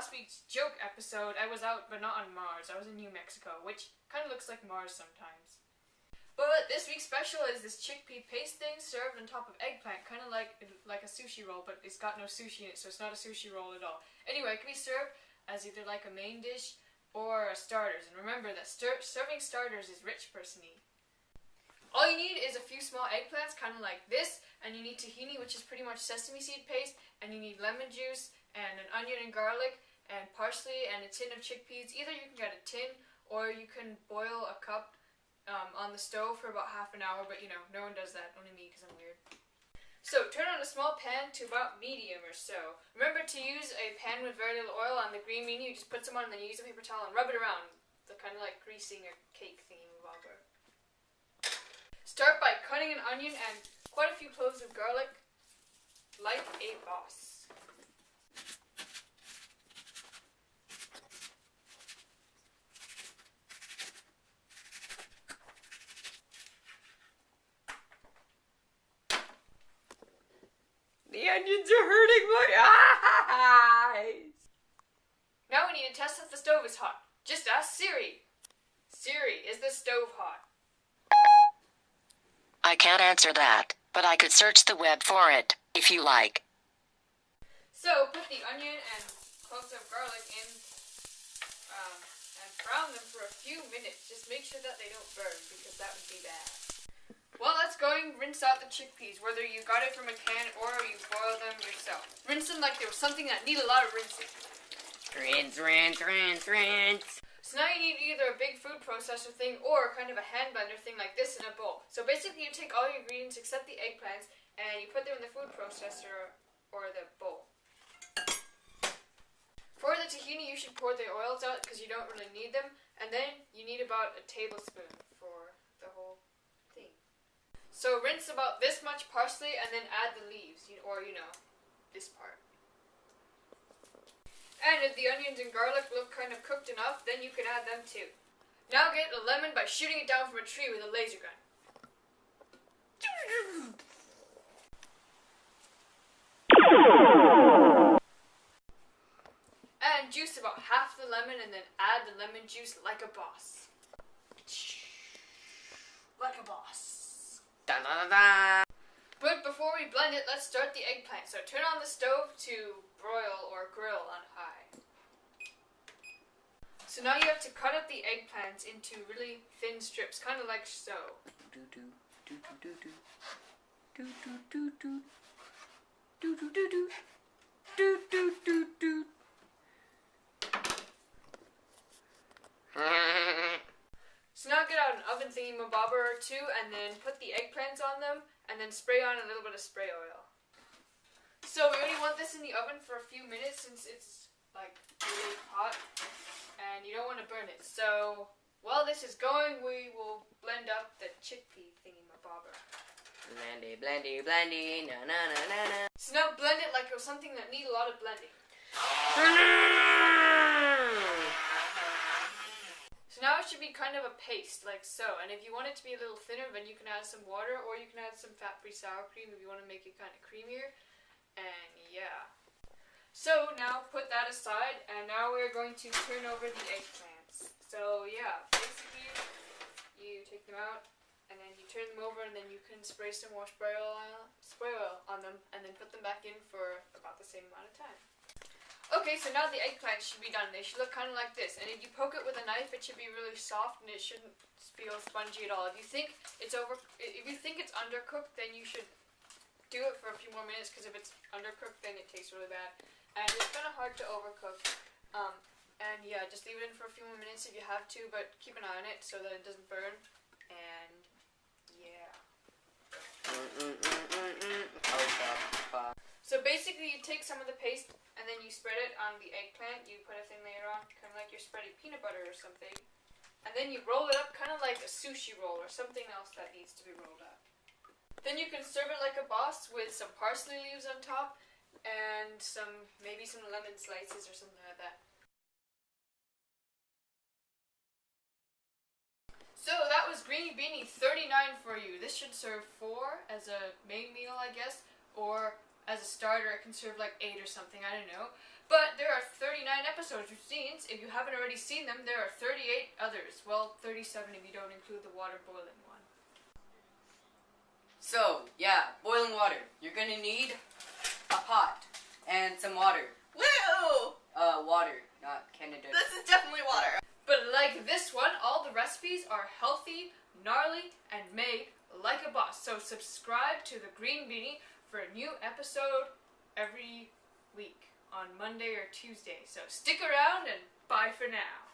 last week's joke episode, I was out but not on Mars. I was in New Mexico, which kind of looks like Mars sometimes. But this week's special is this chickpea paste thing served on top of eggplant, kind of like a sushi roll, but it's got no sushi in it, so it's not a sushi roll at all. Anyway, it can be served as either like a main dish or a starters, and remember that serving starters is rich person eat. All you need is a few small eggplants, kind of like this, and you need tahini, which is pretty much sesame seed paste, and you need lemon juice, and an onion and garlic, and parsley, and a tin of chickpeas. Either you can get a tin, or you can boil a cup on the stove for about half an hour, but you know, no one does that, only me because I'm weird. So, turn on a small pan to about medium or so. Remember to use a pan with very little oil. On the green beanie, you just put some on and then you use a paper towel and rub it around. The kind of like greasing a cake thingy-mabobber. Start by cutting an onion and quite a few cloves of garlic, like a boss. The onions are hurting my eyes! Now we need to test if the stove is hot. Just ask Siri. Siri, is the stove hot? I can't answer that, but I could search the web for it, if you like. So, put the onion and cloves of garlic in and brown them for a few minutes. Just make sure that they don't burn, because that would be bad. While that's going, rinse out the chickpeas, whether you got it from a can or you boil them yourself. Rinse them like they were something that need a lot of rinsing. Rinse, rinse, rinse, rinse. So now you need either a big food processor thing or kind of a hand blender thing like this in a bowl. So basically you take all your ingredients except the eggplants and you put them in the food processor or the bowl. For the tahini, you should pour the oils out because you don't really need them. And then you need about a tablespoon for the whole thing. So rinse about this much parsley and then add the leaves, or this part. And if the onions and garlic look kind of cooked enough, then you can add them too. Now get a lemon by shooting it down from a tree with a laser gun. And juice about half the lemon and then add the lemon juice like a boss. Like a boss. Da da da da. But before we blend it, let's start the eggplant. So turn on the stove to broil or grill on high. So now you have to cut up the eggplants into really thin strips, kind of like so. Do do do do do do do do do do do do do do do do. So now get out an oven thingy-mabobber or two and then put the eggplants on them and then spray on a little bit of spray oil. So we only want this in the oven for a few minutes since it's like really hot and you don't want to burn it. So while this is going, we will blend up the chickpea thingy-mabobber. Blendy, blendy, blendy, na na na na na. So now blend it like it was something that needs a lot of blending. So now it should be kind of a paste, like so. And if you want it to be a little thinner, then you can add some water, or you can add some fat-free sour cream if you want to make it kind of creamier. And yeah. So now put that aside, and now we're going to turn over the eggplants. So yeah, basically you take them out, and then you turn them over, and then you can spray some more spray oil on them, and then put them back in for about the same amount of time. Okay, so now the eggplants should be done. They should look kind of like this. And if you poke it with a knife, it should be really soft and it shouldn't feel spongy at all. If you think it's undercooked, then you should do it for a few more minutes, because if it's undercooked, then it tastes really bad. And it's kind of hard to overcook. And yeah, just leave it in for a few more minutes if you have to, but keep an eye on it so that it doesn't burn. And yeah. So basically you take some of the paste and then you spread it on the eggplant. You put a thin layer on, kind of like you're spreading peanut butter or something. And then you roll it up kind of like a sushi roll or something else that needs to be rolled up. Then you can serve it like a boss with some parsley leaves on top and maybe some lemon slices or something like that. So that was Greeny Beanie 39 for you. This should serve 4 as a main meal, I guess, or as a starter it can serve like 8 or something, I don't know. But there are 39 episodes, which means if you haven't already seen them, there are 38 others. Well, 37 if you don't include the water boiling one. So, yeah, boiling water. You're gonna need a pot and some water. Woo! Water, not Canada. This is definitely water. But like this one, all the recipes are healthy, gnarly, and made like a boss. So subscribe to the Green Beanie for a new episode every week on Monday or Tuesday. So stick around and bye for now.